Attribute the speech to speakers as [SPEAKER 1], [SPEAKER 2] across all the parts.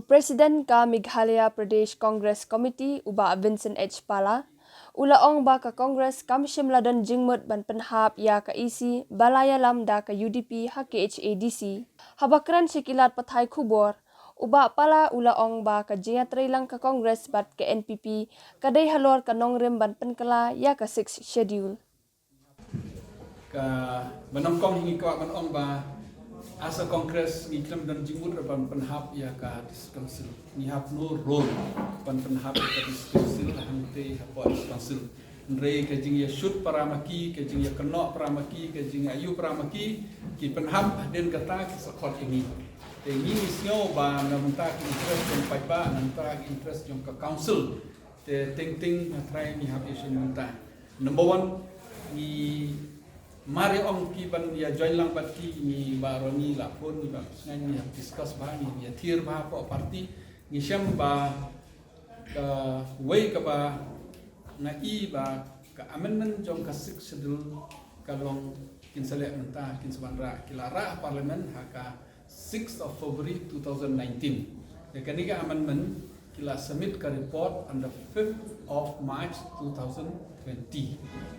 [SPEAKER 1] Presiden ka Meghalaya Pradesh Congress Committee uba Vincent H. Pala, ulaong ba ka Congress kam Shimladan jingmut ban penhap ya ka isi balaya lamda ka UDP ha KHADC, habakran sikilat patay kubor, uba pala ulaong ba ka jingatray lang ka Congress bat ka NPP kaday halor ka nongrim ban penkala ya ka 6th schedule.
[SPEAKER 2] Ka manongkong hingi ko manong ba asa kongres ni klam dan jimut ban penhap ya ka diskonsil ni hap no role ban penhap ka diskonsil hante hapo diskonsil nre ka jing ya shoot paramaki ka jing ya kenok paramaki ka jing ayu paramaki ki penhap den kata ki support ini ni misnyo ba namenta ki interest jong paipa namenta ki interest jong ka council te ting try ni hap isin menta number 1 ni mari ong ki ban ya join lang bat ki ni baroni la pun ni ba ngai ni discuss ba ni ya thir ba po party ni syam ba ka way ka ba na i ba ka amendment jong ka 6 schedule ka long kin selek menta kin sebanra kilara parliament ha ka 6th of February 2019 ya kani ka amendment kila submit ka report on the 5th of March 2020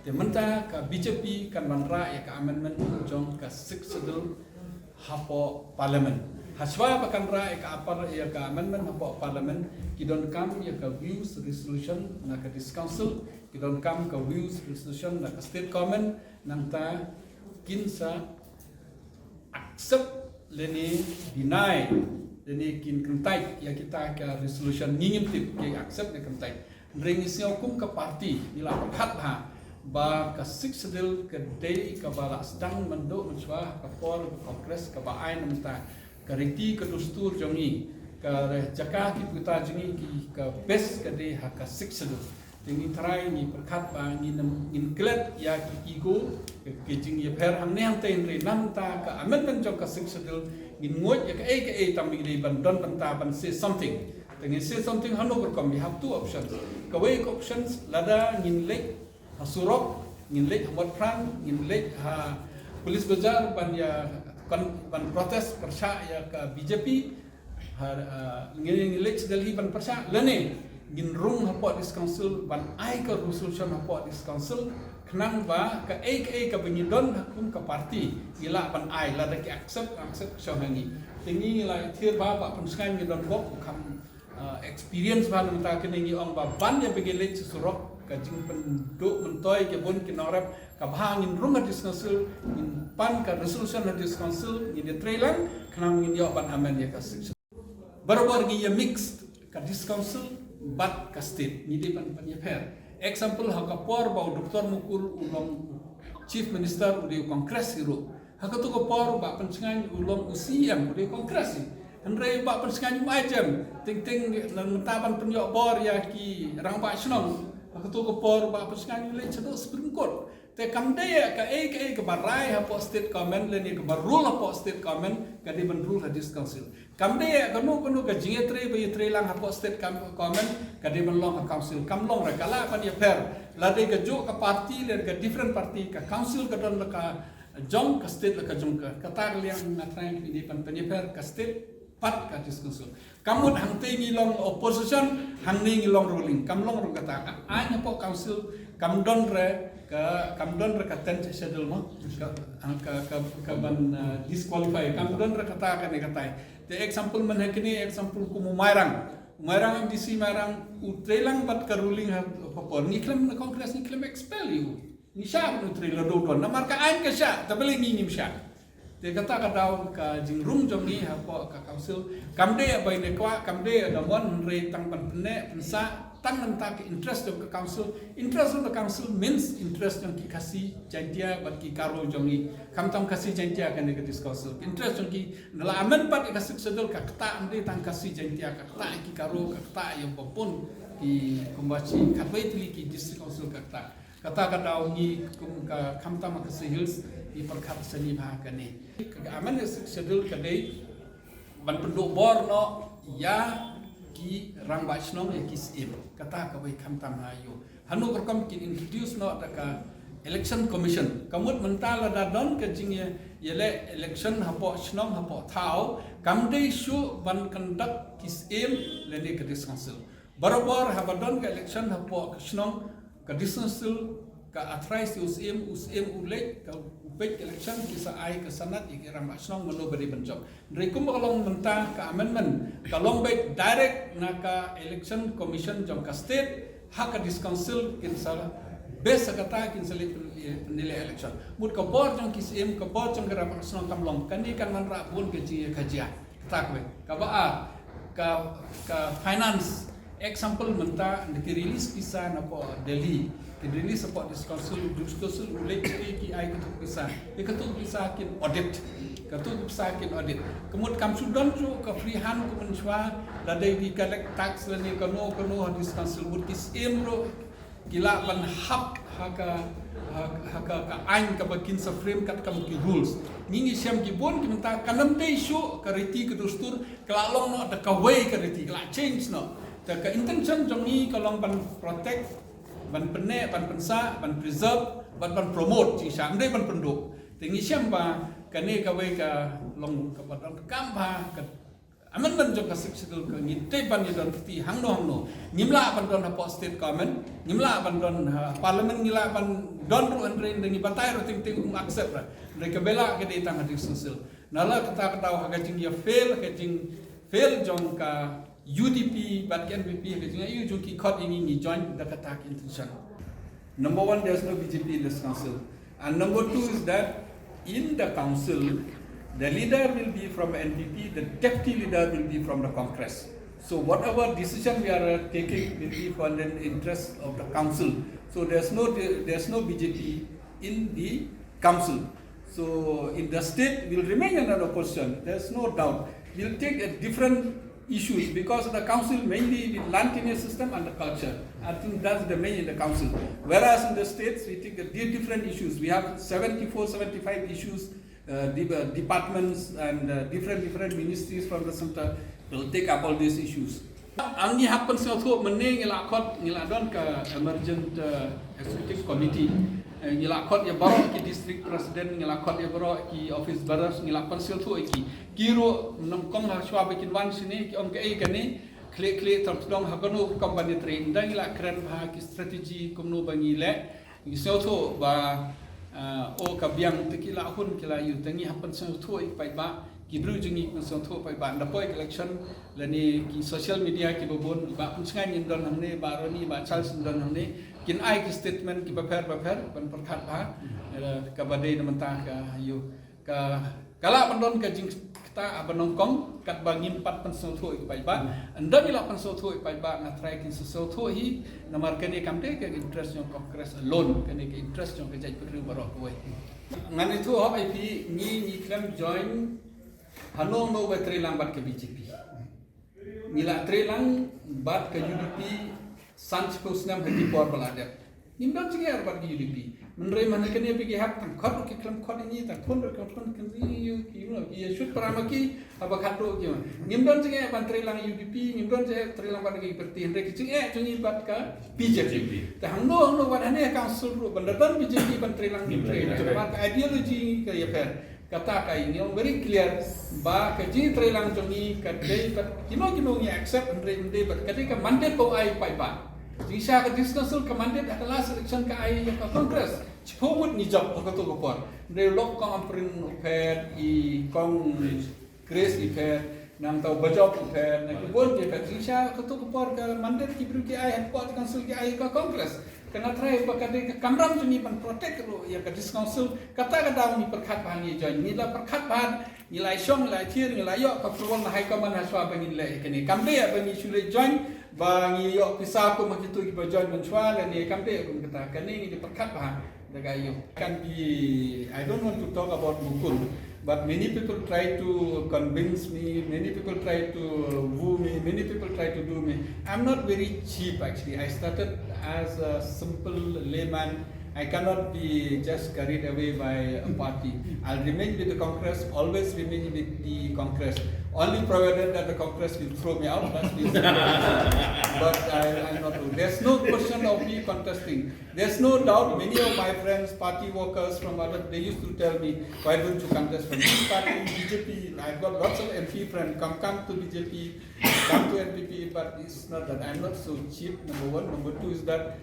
[SPEAKER 2] Tementa ka BJP kan banra ya ka amendment jong ka 6 schedule hapo parliament haswa pakan ra ya ka apar ya ka amendment hapo parliament kidon kam ya ka views resolution na ka this council kidon kam ka views resolution na ka state comment nanta kinsa accept leni deny leni kin kentai ya kita ka resolution ngingim tip ke accept ne kentai ring isnya hukum ke parti nila perhat ha ba ka 6 schedule ke day ka bala sedang menduk menswa ka por kongres ka ba ai namta ka riti ke dustur jongi ka jaka ki puta jongi ki ka best ka day ha ka 6 schedule tingi try ni perhat ba ni include ya ki ego ke jing ya per hang ne hang ten re namta ka amendment jong ka 6 schedule ngin ngot ya ka e tambi di bandon banta ban say something Dengan say something hanu berkom we have two options. Kawai options lada ngin lek hasurok ngin lek hamot pran ngin lek ha polis bajar ban ya ban protes persya ya ke BJP ngin lek sedalhi ban persya lene ngin rung hapot this council ban ai ke resolution hapot this council kenang ba ke ke benyidon hukum ke parti gila ban ai lada ki accept syahani tingi la thir ba pa penskan ngidon kok kam experience ba namta kini ong ba ban ya begelet susurok ka jing penduk mentoy ke bon kinorap ka bahangin runga diskonsul in pan ka resolution of diskonsul in the trailer kanang in yo ban amen ya kasih baru gi ya mixed ka diskonsul bat ka state ni de pan ya fair example ha ka por ba doktor mukul ulong chief minister udi kongres hiro ha ka to ko por ba pencengan ulong UCM udi kongres Henry ba pensengan macam ting nan taban penyok bor ya ki rang ba snong aku tu ko por ba pensengan le cedo supreme court te kam de ka ke barai ha po state comment le ni ke barul ha po state comment ka di ban rule hadis council kam de ka no ka jingetre ba yetre lang ha po state comment ka di ban long ha council kam long ra kala kan ya fair la de ka jo ka party le ka different party ka council ka don ka jong ka state ka jong ka kata yang na try di pan penyeper ka state pat ka diskussion kamu hang te ngilong opposition hang ni ngilong ruling kam long kata anya po council kam don re ka 10 schedule mo ka ban disqualify kam don re kata ka ne kata the example man hakini example ku marang di si marang utrelang pat ka ruling ha po ni klem na congress ni klem expel you ni sya utrela do na marka an ka sya tabeli ngim sya dia kata ka daw ka jingrung jongi hapo ka council kamde bai ne kwa kamde da mon re tang pan pene pensa tang nanta ke interest of the council means interest jong ki kasi jantia bat ki karo jongi kam tam kasi jantia kan ke discuss interest jong ki nala amen pat ka sedul ka kata ande tang kasi jantia ka kata ki karo ka kata yang popun ki kumbaci katwai tili ki district council ka kata daw ni ka kam tam kasi hills di perkat seni bahagane aman schedule kadai ban penduk bor no ya ki rang bachnong ya ki sim kata ka bai kam tam hayo hanu berkom kin introduce no ka election commission kamut mentala da don ke jing yele election hapo shnong hapo thao kamde shu ban conduct kis aim leni ke council barabar habadon ke election hapo shnong ke council ka authorized us aim ulek ka upek election kisa ai ke sanat ikiram shnong mano beri benjok rekum kalong mentah ka amendment kalong baik direct na ka election commission jong ka state hak ke council kin salah bes kata kin selip nilai election mut ka bor jong kis aim ka bor jong gerak nasional kamlong kani kan man ra bun ke ji kajian tak we ka ba ka finance example menta de release pisa na po Delhi ke release support this council ulek ki ai ke tu pisa kin audit kemut kam sudan ju ka free hand ku menchwa la dei di collect tax ni kano this council mut kis aim ro gila ban hap haka ain ka bakin sa frame kat kam ki rules ngingi siam ki bon ki menta kanam te issue ka reti ke dustur kalalong no da ka way ka reti la change no ta ka intention jong ni kalong ban protect ban pene ban pensa ban preserve ban promote ji sam dei ban penduk tingi siam ba kane ka way ka long ka ban kam ba ka amendment jong kasik sidul ka ngite ban ni don ti hangno ngimla ban don hapo state government ngimla ban don parliament ngila ban don ru andre ngi batai ro ting accept ra mereka bela ke ditang hadi sosial nala kata tahu haga jing ya fail jong ka UDP bat kan NPP ke jing ayu jong ki khot ini join the kata intention. Number 1, there's no BJP in this council, and number 2 is that in the council the leader will be from NPP, the deputy leader will be from the Congress. So whatever decision we are taking will be for the interest of the council. So there's no BJP in the council. So in the state will remain in an opposition. There's no doubt. We'll take a different issues because the council mainly with land tenure system and the culture. I think that's the main in the council. Whereas in the states we take different issues. We have 74, 75 issues. Departments and different ministries from the center will take up all these issues. Ang happen sa tu mening ilakot ngiladon ke emergent executive committee ngilakot ya baro ki district president ngilakot ya baro ki office baras ngilakon sil tu ki kiro nongkong ha shwa bikin wan sini ki om ke ai kani klik tertong ha kono company train dang ilak keren ha ki strategy komno bangile ngisel tu ba o kabiang tekila hun kila yu tangi hapan sang thoi pai ba ki bru jingi sang thoi pai ba na poi election lani ki social media ki bobon ba punchngai nin don hamne ba roni ba chal sin don hamne kin ai ki statement ki paper ban perkhat ba ka badai na menta ka yu ka kala pandon ka jing kita abanongkong kat bangin 4 pensel thoi pai ba anda bila pensel thoi pai ba na try kin sel thoi hi namar kani kamte ke interest yang congress alone kani ke interest yang ke jai pru barok koi ngan itu hop ip ni claim join hanong no ba trelang bat ke BJP nila trelang bat ke UDP sanch kusnam hadi por balade nimdan cigar bat ke UDP menre mana kani pergi hak tang khot ke claim khot ini tang khon kan yu ki no ki shoot paramaki apa khato ki nimdan cigar ban trelang UDP nimdan cigar trelang bat ke perti hendre ki cigar jungi bat ka BJP ta hangno bat hane council ru bandadan BJP ban trelang ni trelang ideology ke ya per kata kai ni very clear ba ka ji trelang jungi ka dei bat kino ni accept hendre bat ketika mandate po ai pai ba jisa ka discussal commanded adalah selection ka ai ka congress chpomut ni job ka to ko de lok ka amprin pet I kong grace pet nam tau bajop pet na ki bon je pet jisa ka to ko ka mandate ki bru ki ai pot council ki ai ka congress kena try ba ka de kamram tu ni pan protect ro ya ka discouncil kata ka daw ni perkhat ban ni join ni la perkhat ban nilai syong nilai thir nilai yo ka prowon hai ka man haswa ba ni le kini kambe ba ni sule join bangi yo pisah ko makitu ki bajon menchwa dan ni kampe ko kata kani ni perkat bah daga yo can be I don't want to talk about mukul but many people try to convince me, many people try to woo me, many people try to do me. I'm not very cheap actually. I started as a simple layman. I cannot be just carried away by a party. I'll remain with the Congress, always remain with the Congress. Only provided that the Congress will throw me out, that's the but I'm not doing. There's no question of me contesting. There's no doubt many of my friends, party workers from other, they used to tell me, why don't you contest from this party, BJP? I've got lots of MP friends, come to BJP, come to NPP, but it's not that. I'm not so cheap, number one. Number two is that,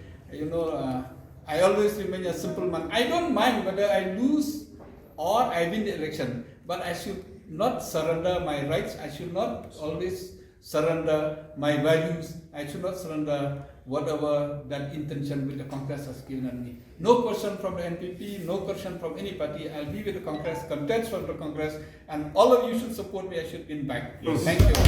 [SPEAKER 2] I always remain a simple man. I don't mind whether I lose or I win the election, but I should not surrender my rights. I should not always surrender my values. I should not surrender whatever that intention with the Congress has given me. No question from the NPP, no question from any party. I'll be with the Congress, contest from the Congress, and all of you should support me. I should win back. Thank you.